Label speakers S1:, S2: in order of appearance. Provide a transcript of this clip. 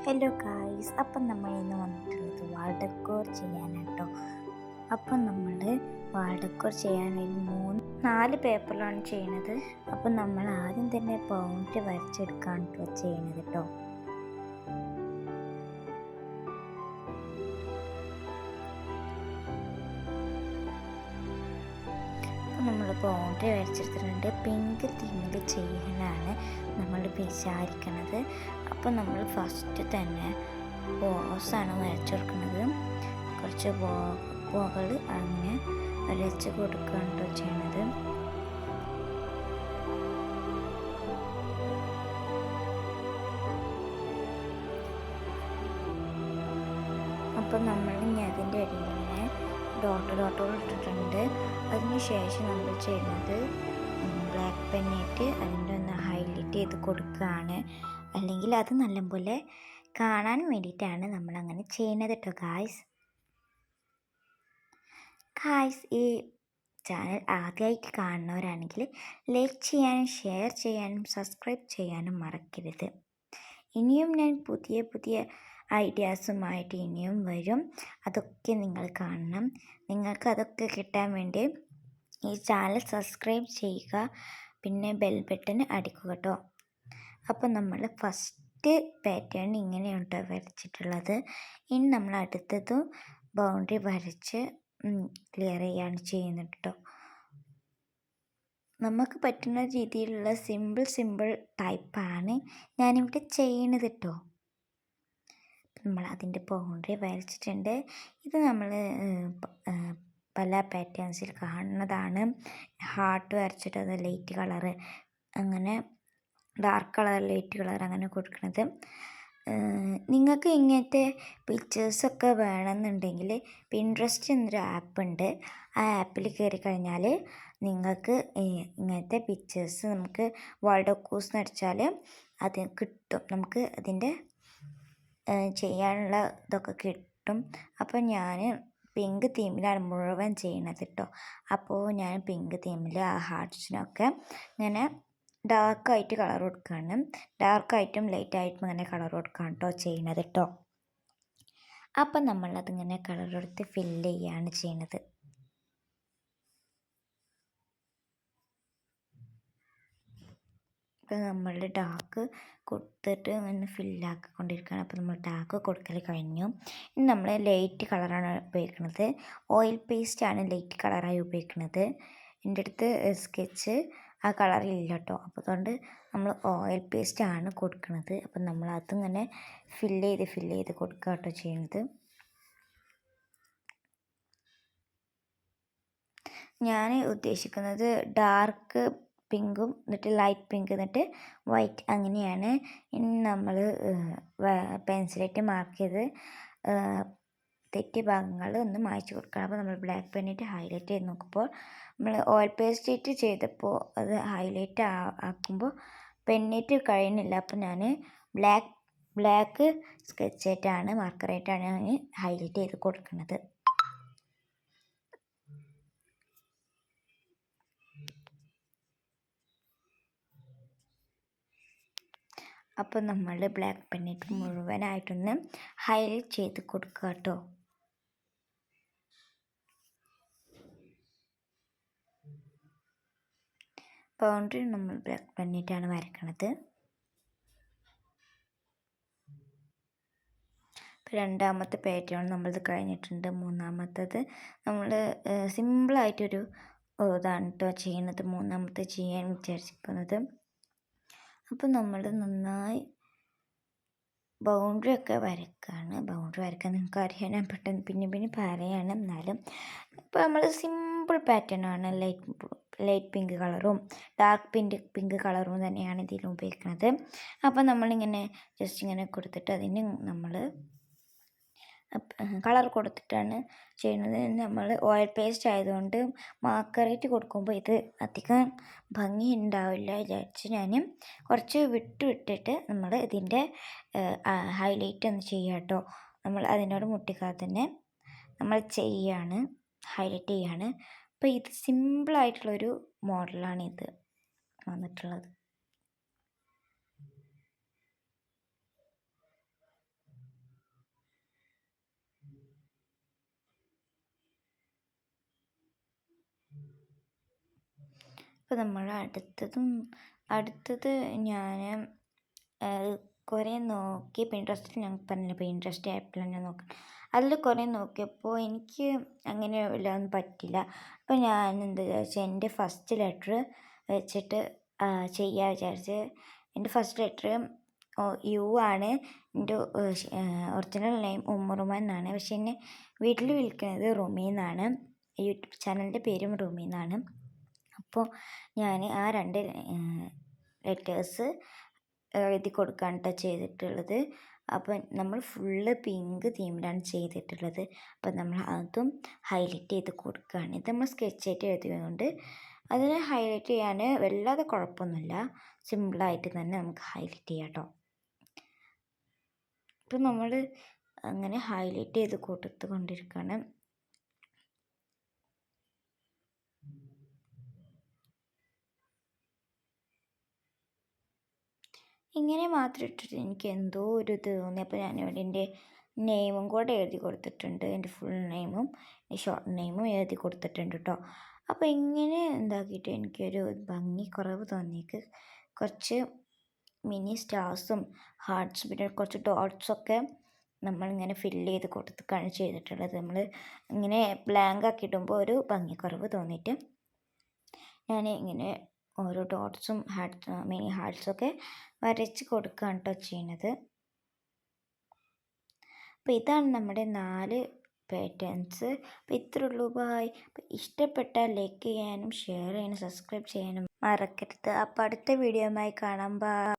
S1: Hello guys, അപ്പം നമ്മൾ ഇന്ന് വന്നിട്ടുള്ളത് വാൾ ഡെക്കോർ ചെയ്യാനാണ് കേട്ടോ. അപ്പം നമ്മൾ വാൾ ഡെക്കോർ ചെയ്യാൻ വേണ്ടി 4 പേപ്പറിലാണ് ചെയ്യുന്നത്. അപ്പം നമ്മൾ ആദ്യം തന്നെ ബൗണ്ടറി വരച്ചെടുക്കാണ് കേട്ടോ ചെയ്യുന്നത് കേട്ടോ. അപ്പം നമ്മൾ ബൗണ്ടറി വരച്ചെടുത്തിട്ടുണ്ട്. പിങ്ക് തീമിൽ ചെയ്യാനാണ് നമ്മൾ വിചാരിക്കണത്. അപ്പം നമ്മൾ ഫസ്റ്റ് തന്നെ ബോസാണ് വരച്ചു കൊടുക്കുന്നത്. കുറച്ച് ബോകൾ അങ്ങനെ വരച്ച് കൊടുക്കുകയാണ് ചെയ്യണത്. അപ്പം നമ്മൾ ഇനി അതിൻ്റെ ഇടയിൽ ഇങ്ങനെ ഡോട്ടുകൾ ഇട്ടിട്ടുണ്ട്. അതിന് ശേഷം നമ്മൾ ചെയ്യുന്നത് ബ്ലാക്ക് പെന്നിട്ട് അതിൻ്റെ ഒന്ന് ഹൈലൈറ്റ് ചെയ്ത് കൊടുക്കുകയാണ്. അല്ലെങ്കിൽ അത് നല്ലപോലെ കാണാൻ വേണ്ടിയിട്ടാണ് നമ്മളങ്ങനെ ചെയ്യുന്നത് കേട്ടോ ഗായ്സ്. ഈ ചാനൽ ആദ്യമായിട്ട് കാണുന്നവരാണെങ്കിൽ ലൈക്ക് ചെയ്യാനും ഷെയർ ചെയ്യാനും സബ്സ്ക്രൈബ് ചെയ്യാനും മറക്കരുത്. ഇനിയും ഞാൻ പുതിയ ഐഡിയാസുമായിട്ട് ഇനിയും വരും. അതൊക്കെ നിങ്ങൾ കാണണം. നിങ്ങൾക്ക് അതൊക്കെ കിട്ടാൻ വേണ്ടി ഈ ചാനൽ സബ്സ്ക്രൈബ് ചെയ്യുക, പിന്നെ ബെൽ ബട്ടൺ അടിക്കുക കേട്ടോ. അപ്പോൾ നമ്മൾ ഫസ്റ്റ് പാറ്റേൺ ഇങ്ങനെയാണ് കേട്ടോ വരച്ചിട്ടുള്ളത്. ഇനി നമ്മൾ അടുത്തതും ബൗണ്ടറി വരച്ച് ക്ലിയർ ചെയ്യാണ് ചെയ്യുന്നത് കേട്ടോ. നമുക്ക് പറ്റുന്ന രീതിയിലുള്ള സിമ്പിൾ ടൈപ്പാണ് ഞാനിവിടെ ചെയ്യണത് കേട്ടോ. നമ്മൾ അതിൻ്റെ ബൗണ്ടറി വരച്ചിട്ടുണ്ട്. ഇത് നമ്മൾ പല പാറ്റേൺസിൽ കാണുന്നതാണ്. ഹാർട്ട് വരച്ചിട്ട് അത് ലൈറ്റ് കളറ്, അങ്ങനെ ഡാർക്ക് കളർ, ലൈറ്റ് കളർ അങ്ങനെ കൊടുക്കുന്നത്. നിങ്ങൾക്ക് ഇങ്ങനത്തെ പിക്ചേഴ്സൊക്കെ വേണമെന്നുണ്ടെങ്കിൽ പിൻട്രസ്റ്റ് എന്നൊരു ആപ്പുണ്ട്. ആ ആപ്പിൽ കയറി കഴിഞ്ഞാൽ നിങ്ങൾക്ക് ഇങ്ങനത്തെ പിക്ചേഴ്സ് നമുക്ക് വാൾ ഡെക്കോർസ് അടിച്ചാൽ അത് കിട്ടും. നമുക്ക് അതിൻ്റെ ചെയ്യാനുള്ള ഇതൊക്കെ കിട്ടും. അപ്പോൾ ഞാൻ പിങ്ക് തീമിലാണ് മുഴുവൻ ചെയ്യണത് കേട്ടോ. അപ്പോൾ ഞാൻ പിങ്ക് തീമിൽ ആ ഹാർട്ട്സിനൊക്കെ ഇങ്ങനെ ഡാർക്കായിട്ട് കളർ കൊടുക്കുകയാണ്. ഡാർക്കായിട്ടും ലൈറ്റായിട്ടും ഇങ്ങനെ കളർ കൊടുക്കുകയാണ് കേട്ടോ ചെയ്യണത് കേട്ടോ. അപ്പം നമ്മളതിങ്ങനെ കളർ കൊടുത്ത് ഫില്ല് ചെയ്യുകയാണ് ചെയ്യണത്. അപ്പോൾ നമ്മൾ ഡാർക്ക് കൊടുത്തിട്ട് ഇങ്ങനെ ഫില്ലാക്കിക്കൊണ്ടിരിക്കുകയാണ്. അപ്പോൾ നമ്മൾ ഡാർക്ക് കൊടുക്കൽ കഴിഞ്ഞു. ഇനി നമ്മൾ ലൈറ്റ് കളറാണ് ഉപയോഗിക്കുന്നത്. ഓയിൽ പേസ്റ്റാണ് ലൈറ്റ് കളറായി ഉപയോഗിക്കുന്നത്. എൻ്റെ അടുത്ത് സ്കെച്ച് ആ കളറില്ല കേട്ടോ. അപ്പോൾ അതുകൊണ്ട് നമ്മൾ ഓയിൽ പേസ്റ്റാണ് കൊടുക്കുന്നത്. അപ്പം നമ്മൾ അതിങ്ങനെ ഫില്ല് ചെയ്ത് കൊടുക്കുക കേട്ടോ ചെയ്യുന്നത്. ഞാൻ ഉദ്ദേശിക്കുന്നത് ഡാർക്ക് പിങ്കും എന്നിട്ട് ലൈറ്റ് പിങ്ക് എന്നിട്ട് വൈറ്റ് അങ്ങനെയാണ്. ഇനി നമ്മൾ പെൻസിലായിട്ട് മാർക്ക് ചെയ്ത് തെറ്റിയ ഭാഗങ്ങൾ ഒന്ന് മായ്ച്ചു കൊടുക്കണം. അപ്പോൾ നമ്മൾ ബ്ലാക്ക് പെന്നിട്ട് ഹൈലൈറ്റ് ചെയ്ത് നോക്കുമ്പോൾ നമ്മൾ ഓയിൽ പേസ്റ്റിട്ട് ചെയ്തപ്പോൾ അത് ഹൈലൈറ്റ് ആക്കുമ്പോൾ പെന്നിട്ട് കഴിയുന്നില്ല. അപ്പോൾ ഞാൻ ബ്ലാക്ക് സ്കെച്ചായിട്ടാണ് മാർക്കറായിട്ടാണ് ഞാൻ ഹൈലൈറ്റ് ചെയ്ത് കൊടുക്കുന്നത്. അപ്പോൾ നമ്മൾ ബ്ലാക്ക് പെന്നിട്ട് മുഴുവനായിട്ടൊന്ന് ഹൈലൈറ്റ് ചെയ്ത് കൊടുക്കുക കേട്ടോ. ബൗണ്ടറി നമ്മൾ ബ്ലാക്ക് പെന്നിട്ടാണ് വരയ്ക്കണത്. രണ്ടാമത്തെ പാറ്റേൺ നമ്മളത് കഴിഞ്ഞിട്ടുണ്ട്. മൂന്നാമത്തത് നമ്മൾ സിമ്പിളായിട്ടൊരു ഇതാണ് കേട്ടോ ചെയ്യുന്നത്. മൂന്നാമത്തെ ചെയ്യാൻ വിചാരിക്കുന്നത്. അപ്പോൾ നമ്മൾ നന്നായി ബൗണ്ടറി ഒക്കെ വരയ്ക്കുകയാണ്. ബൗണ്ടറി വരയ്ക്കാൻ നിങ്ങൾക്ക് അറിയാൻ ഞാൻ പെട്ടെന്ന് പിന്നെ പറയാണ്. എന്നാലും ഇപ്പോൾ നമ്മൾ സിമ്പിൾ പാറ്റേൺ ആണ്. ലൈറ്റ് പിങ്ക് കളറും ഡാർക്ക് പിങ്ക് കളറും തന്നെയാണ് ഇതിൽ ഉപയോഗിക്കുന്നത്. അപ്പോൾ നമ്മളിങ്ങനെ ജസ്റ്റ് ഇങ്ങനെ കൊടുത്തിട്ട് അതിന് നമ്മൾ കളർ കൊടുത്തിട്ടാണ് ചെയ്യുന്നത്. നമ്മൾ ഓയിൽ പേസ്റ്റ് ആയതുകൊണ്ട് മാർക്കറേറ്റ് കൊടുക്കുമ്പോൾ ഇത് അധികം ഭംഗി ഉണ്ടാവില്ല വിചാരിച്ച് ഞാൻ കുറച്ച് വിട്ടിട്ട് നമ്മൾ ഇതിൻ്റെ ഹൈലൈറ്റ് ഒന്ന് ചെയ്യാം കേട്ടോ. നമ്മൾ അതിനോട് മുട്ടിക്കാതെ തന്നെ നമ്മൾ ചെയ്യാണ്, ഹൈലൈറ്റ് ചെയ്യാണ്. അപ്പോൾ ഇത് സിമ്പിളായിട്ടുള്ളൊരു മോഡലാണ് ഇത് വന്നിട്ടുള്ളത്. അപ്പോൾ നമ്മൾ അടുത്തത് ഞാൻ കുറേ നോക്കി പിൻട്രസ്റ്റിൽ, ഞാൻ പറഞ്ഞില്ല പിൻട്രസ്റ്റ് ആപ്പിലാണ് ഞാൻ നോക്കുന്നത്. അതിൽ കുറേ നോക്കിയപ്പോൾ എനിക്ക് അങ്ങനെ വല്ലതും പറ്റില്ല. അപ്പോൾ ഞാൻ എന്താ വിചാരിച്ചാൽ എൻ്റെ ഫസ്റ്റ് ലെറ്റർ വെച്ചിട്ട് ചെയ്യാൻ വിചാരിച്ച്. എൻ്റെ ഫസ്റ്റ് ലെറ്റർ യു ആണ്. എൻ്റെ ഒറിജിനൽ നെയിം ഉമ്മുറുമ എന്നാണ്. പക്ഷെ എന്നെ വീട്ടിൽ വിളിക്കുന്നത് റുമി എന്നാണ്. യൂട്യൂബ് ചാനലിൻ്റെ പേരും റുമി എന്നാണ്. അപ്പോൾ ഞാൻ ആ 2 ലെറ്റേഴ്സ് എഴുതി കൊടുക്കുകയാണ് കേട്ടോ ചെയ്തിട്ടുള്ളത്. അപ്പം നമ്മൾ ഫുള്ള് പിങ്ക് തീമിലാണ് ചെയ്തിട്ടുള്ളത്. അപ്പം നമ്മൾ അതും ഹൈലൈറ്റ് ചെയ്ത് കൊടുക്കുകയാണ്. ഇത് നമ്മൾ സ്കെച്ചായിട്ട് എഴുതിയതുകൊണ്ട് അതിനെ ഹൈലൈറ്റ് ചെയ്യാൻ വല്ലാതെ കുഴപ്പമൊന്നുമില്ല. സിമ്പിളായിട്ട് തന്നെ നമുക്ക് ഹൈലൈറ്റ് ചെയ്യാം കേട്ടോ. ഇപ്പം നമ്മൾ അങ്ങനെ ഹൈലൈറ്റ് ചെയ്ത് കൊടുത്തുകൊണ്ടിരിക്കുകയാണ്. ഇങ്ങനെ മാത്രം ഇട്ടിട്ട് എനിക്ക് എന്തോ ഒരു ഇത് തോന്നി. അപ്പോൾ ഞാനിവിടെ എൻ്റെ നെയിമും കൂടെ എഴുതി കൊടുത്തിട്ടുണ്ട്. എൻ്റെ ഫുൾ നെയിമും ഷോർട്ട് നെയിമും എഴുതി കൊടുത്തിട്ടുണ്ട് കേട്ടോ. അപ്പോൾ ഇങ്ങനെ എന്താക്കിയിട്ട് എനിക്കൊരു ഭംഗി കുറവ് തോന്നിയേക്ക്. കുറച്ച് മിനി സ്റ്റാർസും ഹാർട്ട്സും പിന്നെ കുറച്ച് ഡോട്ട്സൊക്കെ നമ്മളിങ്ങനെ ഫില്ല് ചെയ്ത് കൊടുത്തിട്ടാണ് ചെയ്തിട്ടുള്ളത്. നമ്മൾ ഇങ്ങനെ ബ്ലാങ്ക് ആക്കി ഇടുമ്പോൾ ഒരു ഭംഗി കുറവ് തോന്നിയിട്ട് ഞാൻ ഇങ്ങനെ ഓരോ ഡോട്ട്സും മിനി ഹാർട്ട്സൊക്കെ വരച്ച് കൊടുക്കുകയാണ് കേട്ടോ ചെയ്യുന്നത്. അപ്പോൾ ഇതാണ് നമ്മുടെ 4 പാറ്റേൺസ്. അപ്പോൾ ഇത്രേ ഉള്ളൂ. ബായ്. അപ്പോൾ ഇഷ്ടപ്പെട്ടാൽ ലൈക്ക് ചെയ്യാനും ഷെയർ ചെയ്യാനും സബ്സ്ക്രൈബ് ചെയ്യാനും മറക്കരുത്. അപ്പോൾ അടുത്ത വീഡിയോയുമായി കാണാം. ബായ്.